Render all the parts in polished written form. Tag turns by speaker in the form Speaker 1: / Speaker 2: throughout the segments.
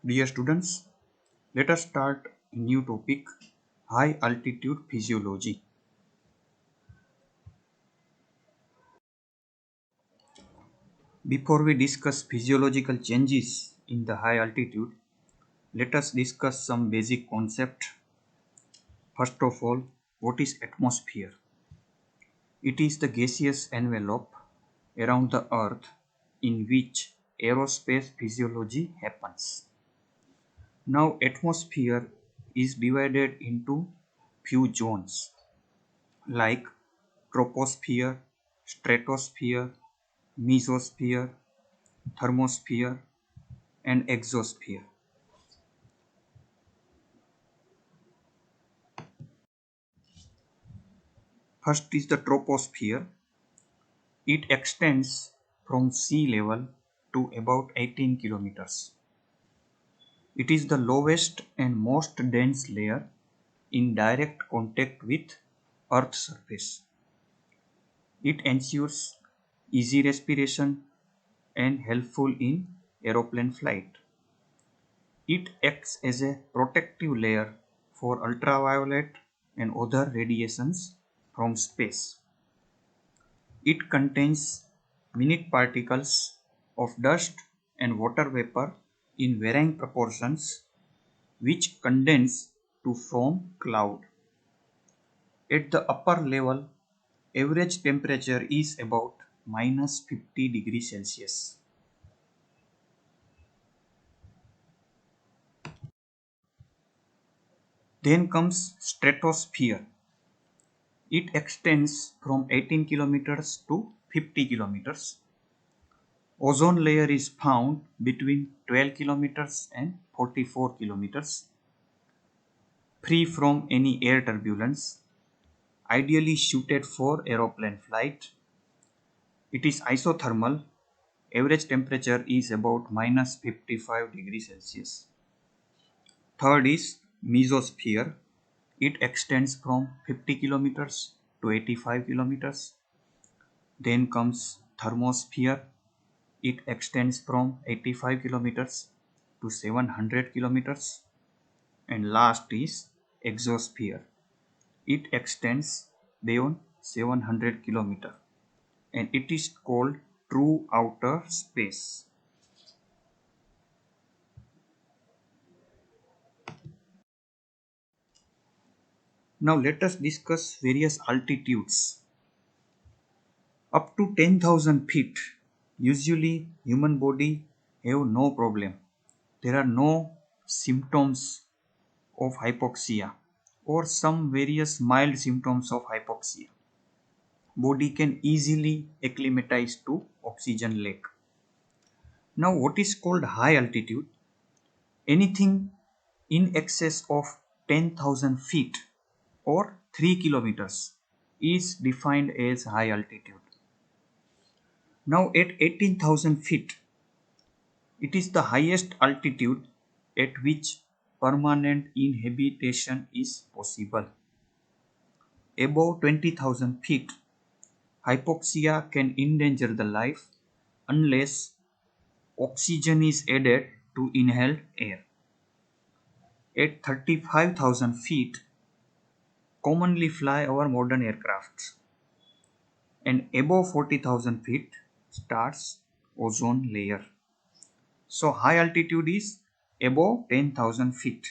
Speaker 1: Dear students, let us start a new topic, high altitude physiology. Before we discuss physiological changes in the high altitude, let us discuss some basic concept. First of all, what is atmosphere? It is the gaseous envelope around the earth in which aerospace physiology happens. Now atmosphere is divided into few zones like troposphere, stratosphere, mesosphere, thermosphere, and exosphere. First is the troposphere. It extends from sea level to about 18 kilometers. It is the lowest and most dense layer in direct contact with Earth's surface. It ensures easy respiration and helpful in aeroplane flight. It acts as a protective layer for ultraviolet and other radiations from space. It contains minute particles of dust and water vapor in varying proportions which condense to form cloud. At the upper level, average temperature is about minus 50 degrees Celsius. Then comes stratosphere. It extends from 18 kilometers to 50 kilometers. Ozone layer is found between 12 kilometers and 44 kilometers, free from any air turbulence, ideally suited for aeroplane flight. It is isothermal. Average temperature is about minus 55 degrees Celsius. Third is mesosphere. It extends from 50 kilometers to 85 kilometers. Then comes thermosphere. It extends from 85 kilometers to 700 kilometers. And last is exosphere. It extends beyond 700 kilometers and it is called true outer space. Now let us discuss various altitudes. Up to 10,000 feet, usually human body have no problem. There are no symptoms of hypoxia or some various mild symptoms of hypoxia. Body can easily acclimatize to oxygen lack. Now what is called high altitude? Anything in excess of 10,000 feet or 3 kilometers is defined as high altitude. Now at 18,000 feet, it is the highest altitude at which permanent inhabitation is possible. Above 20,000 feet, hypoxia can endanger the life unless oxygen is added to inhaled air. At 35,000 feet, commonly fly our modern aircrafts, and above 40,000 feet starts ozone layer. So high altitude is above 10,000 feet.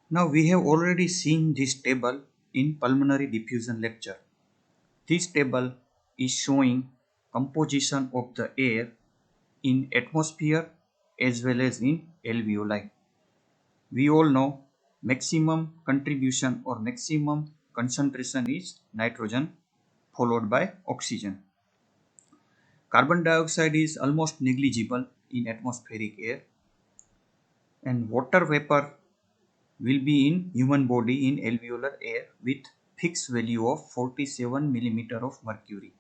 Speaker 1: Now we have already seen this table in pulmonary diffusion lecture. This table is showing composition of the air in atmosphere as well as in alveoli. We all know maximum contribution or maximum concentration is nitrogen followed by oxygen. Carbon dioxide is almost negligible in atmospheric air, and water vapor will be in human body in alveolar air with fixed value of 47 millimeter of mercury.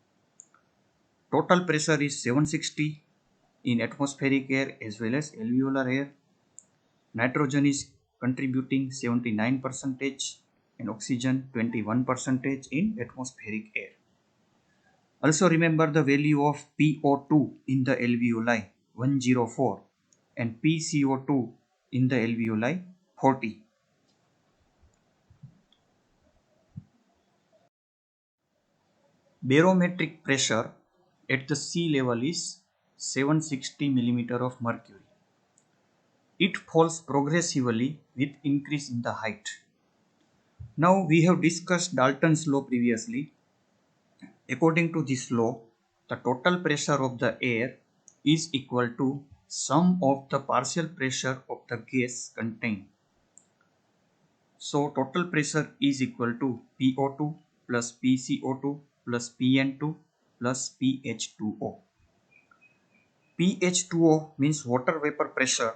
Speaker 1: Total pressure is 760 in atmospheric air as well as alveolar air. Nitrogen is contributing 79% and oxygen 21% in atmospheric air. Also remember the value of PO2 in the alveoli 104 and PCO2 in the alveoli 40. Barometric pressure at the sea level is 760 mm of mercury. It falls progressively with increase in the height. Now we have discussed Dalton's law previously. According to this law, the total pressure of the air is equal to sum of the partial pressure of the gas contained. So total pressure is equal to PO2 plus PCO2 plus PN2 plus PH2O. PH2O means water vapor pressure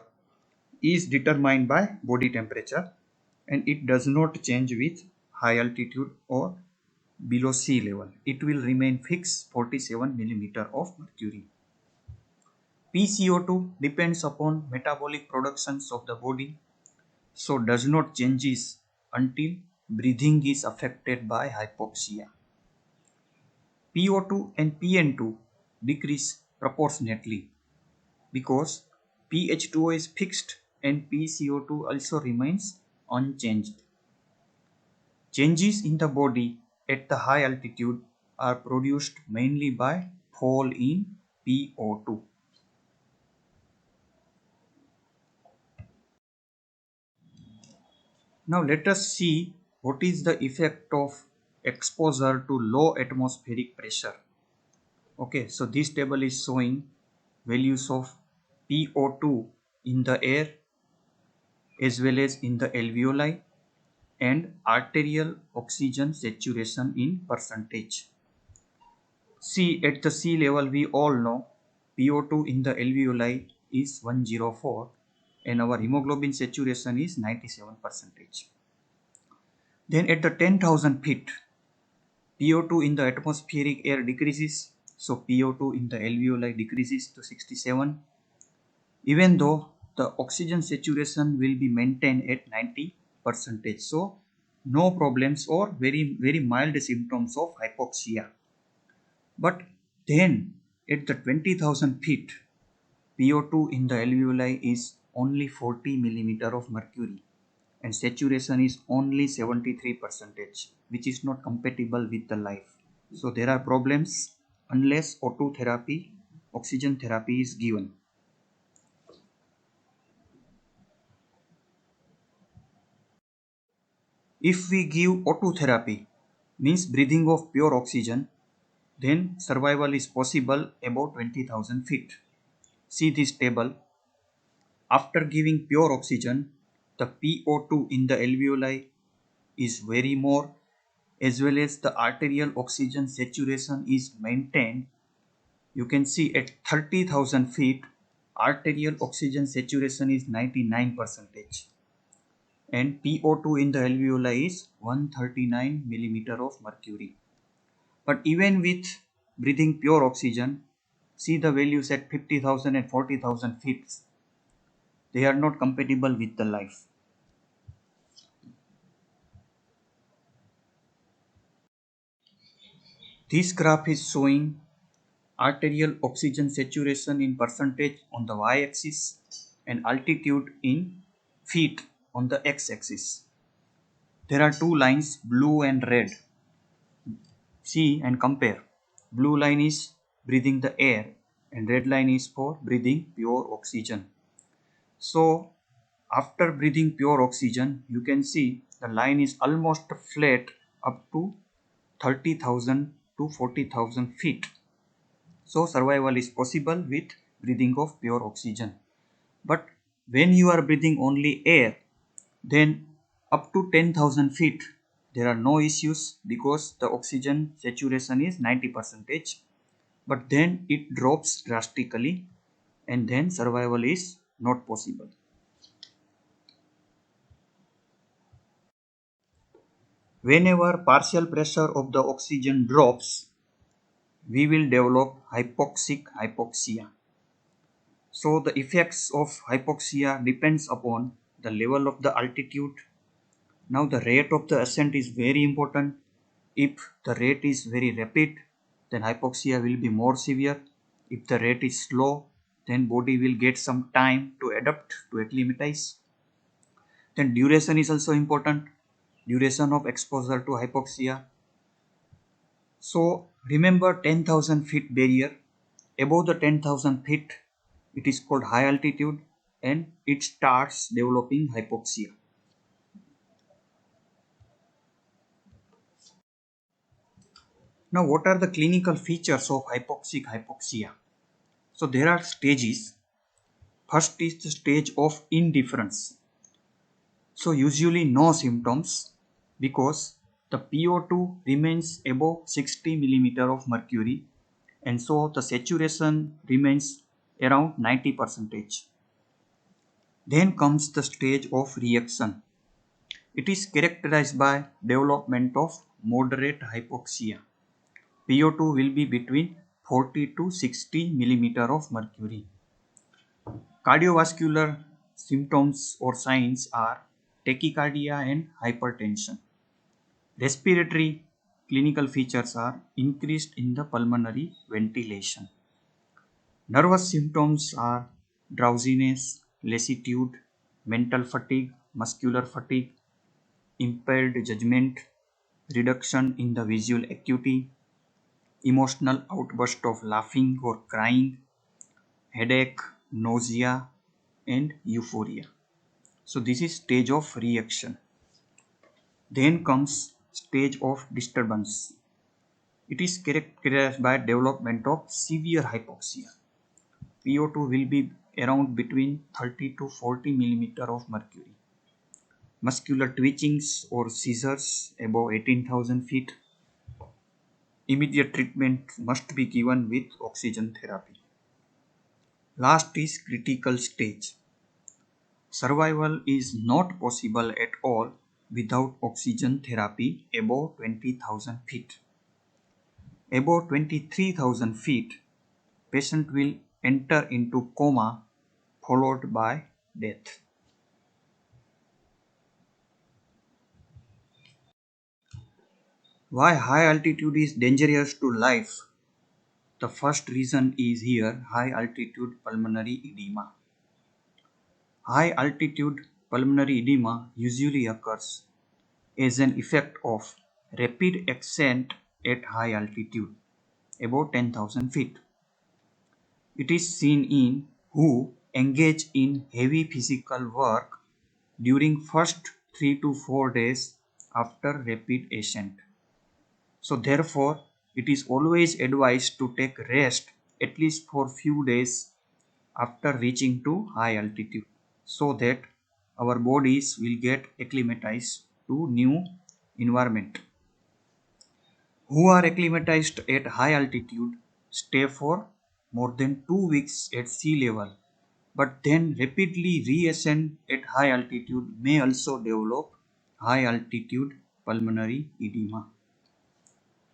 Speaker 1: is determined by body temperature and it does not change with high altitude or below sea level. It will remain fixed 47 mm of mercury. PCO2 depends upon metabolic productions of the body, so does not changes until breathing is affected by hypoxia. PO2 and PN2 decrease proportionately because PH2O is fixed and PCO2 also remains unchanged. Changes in the body at the high altitude are produced mainly by fall in PO2. Now let us see what is the effect of exposure to low atmospheric pressure. Okay, so this table is showing values of PO2 in the air as well as in the alveoli and arterial oxygen saturation in percentage. See, at the sea level we all know PO2 in the alveoli is 104 and our hemoglobin saturation is 97%. Then at the 10,000 feet, PO2 in the atmospheric air decreases, so PO2 in the alveoli decreases to 67, even though the oxygen saturation will be maintained at 90%. So no problems or very mild symptoms of hypoxia. But then at the 20,000 feet, PO2 in the alveoli is only 40 millimeter of mercury and saturation is only 73%, which is not compatible with the life. So there are problems unless O2 therapy, oxygen therapy is given. If we give O2 therapy, means breathing of pure oxygen, then survival is possible above 20,000 feet. See this table. After giving pure oxygen, the PO2 in the alveoli is very more as well as the arterial oxygen saturation is maintained. You can see at 30,000 feet, arterial oxygen saturation is 99% and PO2 in the alveoli is 139 millimeter of mercury. But even with breathing pure oxygen, see the values at 50,000 and 40,000 feet. They are not compatible with the life. This graph is showing arterial oxygen saturation in percentage on the y-axis and altitude in feet on the x-axis. There are two lines, blue and red. See and compare. Blue line is breathing the air and red line is for breathing pure oxygen. So after breathing pure oxygen, you can see the line is almost flat up to 30,000 to 40,000 feet. So survival is possible with breathing of pure oxygen. But when you are breathing only air, then up to 10,000 feet, there are no issues because the oxygen saturation is 90%. But then it drops drastically and then survival is not possible. Whenever partial pressure of the oxygen drops, we will develop hypoxic hypoxia. So the effects of hypoxia depends upon the level of the altitude. Now the rate of the ascent is very important. If the rate is very rapid, then hypoxia will be more severe. If the rate is slow, then body will get some time to adapt, to acclimatize. Then duration is also important. Duration of exposure to hypoxia. So remember 10,000 feet barrier. Above the 10,000 feet, it is called high altitude and it starts developing hypoxia. Now, what are the clinical features of hypoxic hypoxia? So, there are stages. First is the stage of indifference. So, usually no symptoms because the PO2 remains above 60 millimeter of mercury and so the saturation remains around 90%. Then comes the stage of reaction. It is characterized by development of moderate hypoxia. PO2 will be between 40 to 60 millimeter of mercury. Cardiovascular symptoms or signs are tachycardia and hypertension. Respiratory clinical features are increased in the pulmonary ventilation. Nervous symptoms are drowsiness, lassitude, mental fatigue, muscular fatigue, impaired judgment, reduction in the visual acuity, emotional outburst of laughing or crying, headache, nausea, and euphoria. So this is stage of reaction. Then comes stage of disturbance. It is characterized by development of severe hypoxia. PO2 will be around between 30 to 40 millimeter of mercury. Muscular twitchings or seizures above 18,000 feet. Immediate treatment must be given with oxygen therapy. Last is critical stage. Survival is not possible at all without oxygen therapy above 20,000 feet. Above 23,000 feet, patient will enter into coma followed by death. Why high altitude is dangerous to life? The first reason is here high altitude pulmonary edema. High altitude pulmonary edema usually occurs as an effect of rapid ascent at high altitude, about 10,000 feet. It is seen in who engage in heavy physical work during first 3 to 4 days after rapid ascent. So therefore, it is always advised to take rest at least for few days after reaching to high altitude so that our bodies will get acclimatized to new environment. Who are acclimatized at high altitude stay for more than 2 weeks at sea level, but then rapidly reascend at high altitude may also develop high altitude pulmonary edema.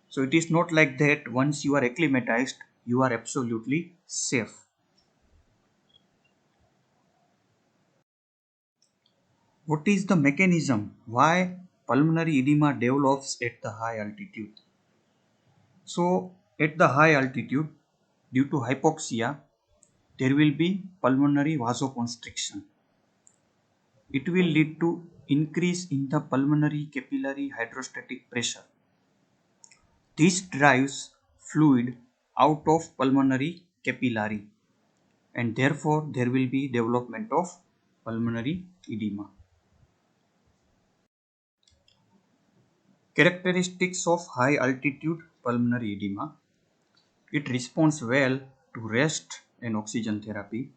Speaker 1: So it is not like that once you are acclimatized, you are absolutely safe. What is the mechanism why pulmonary edema develops at the high altitude? So at the high altitude, due to hypoxia, there will be pulmonary vasoconstriction. It will lead to increase in the pulmonary capillary hydrostatic pressure. This drives fluid out of pulmonary capillary and therefore there will be development of pulmonary edema. Characteristics of high altitude pulmonary edema. It responds well to rest and oxygen therapy.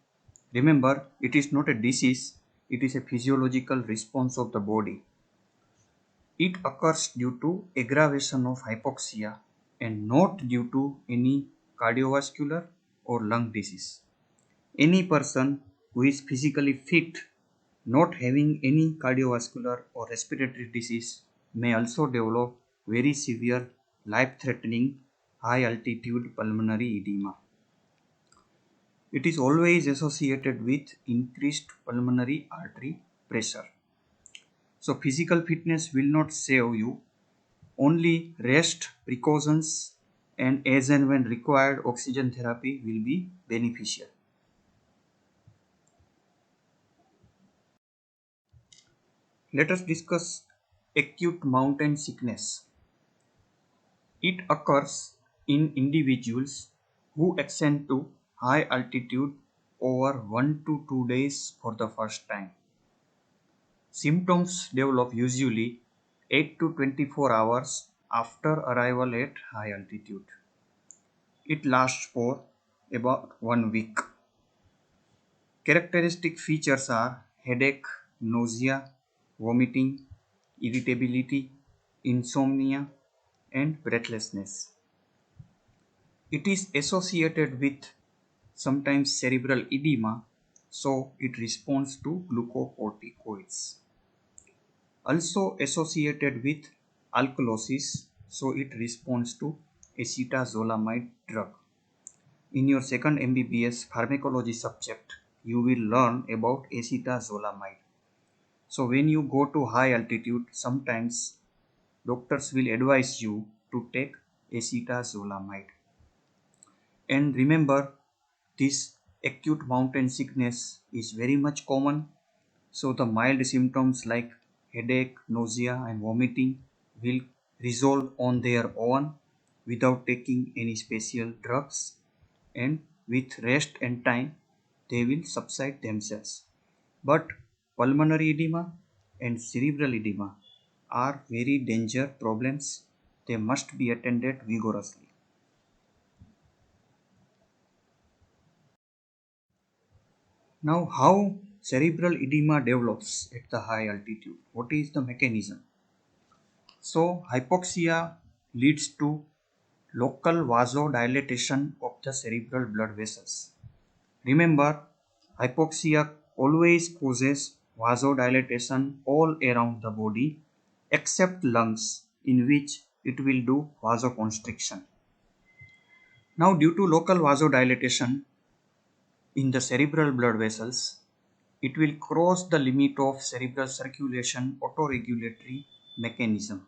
Speaker 1: Remember, it is not a disease, it is a physiological response of the body. It occurs due to aggravation of hypoxia and not due to any cardiovascular or lung disease. Any person who is physically fit, not having any cardiovascular or respiratory disease, may also develop very severe life-threatening high altitude pulmonary edema. It is always associated with increased pulmonary artery pressure. So physical fitness will not save you. Only rest, precautions and as and when required, oxygen therapy will be beneficial. Let us discuss acute mountain sickness. It occurs in individuals who ascend to high altitude over 1 to 2 days for the first time. Symptoms develop usually 8 to 24 hours after arrival at high altitude. It lasts for about 1 week. Characteristic features are headache, nausea, vomiting, irritability, insomnia, and breathlessness. It is associated with sometimes cerebral edema, so it responds to glucocorticoids. Also associated with alkalosis, so it responds to acetazolamide drug. In your second MBBS pharmacology subject, you will learn about acetazolamide. So when you go to high altitude, sometimes doctors will advise you to take acetazolamide. And remember, this acute mountain sickness is very much common. So the mild symptoms like headache, nausea and vomiting will resolve on their own without taking any special drugs, and with rest and time they will subside themselves. But pulmonary edema and cerebral edema are very dangerous problems. They must be attended vigorously. Now, how cerebral edema develops at the high altitude? What is the mechanism? So, hypoxia leads to local vasodilatation of the cerebral blood vessels. Remember, hypoxia always causes vasodilatation all around the body except lungs, in which it will do vasoconstriction. Now, due to local vasodilatation in the cerebral blood vessels, it will cross the limit of cerebral circulation autoregulatory mechanism.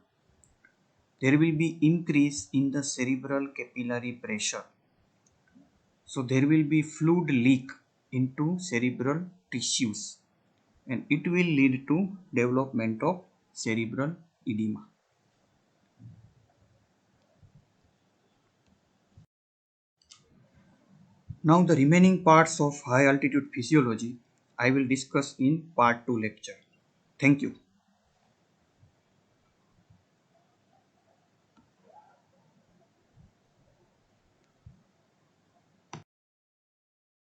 Speaker 1: There will be increase in the cerebral capillary pressure. So there will be fluid leak into cerebral tissues, and it will lead to development of cerebral edema. Now the remaining parts of high altitude physiology I will discuss in part 2 lecture. Thank you.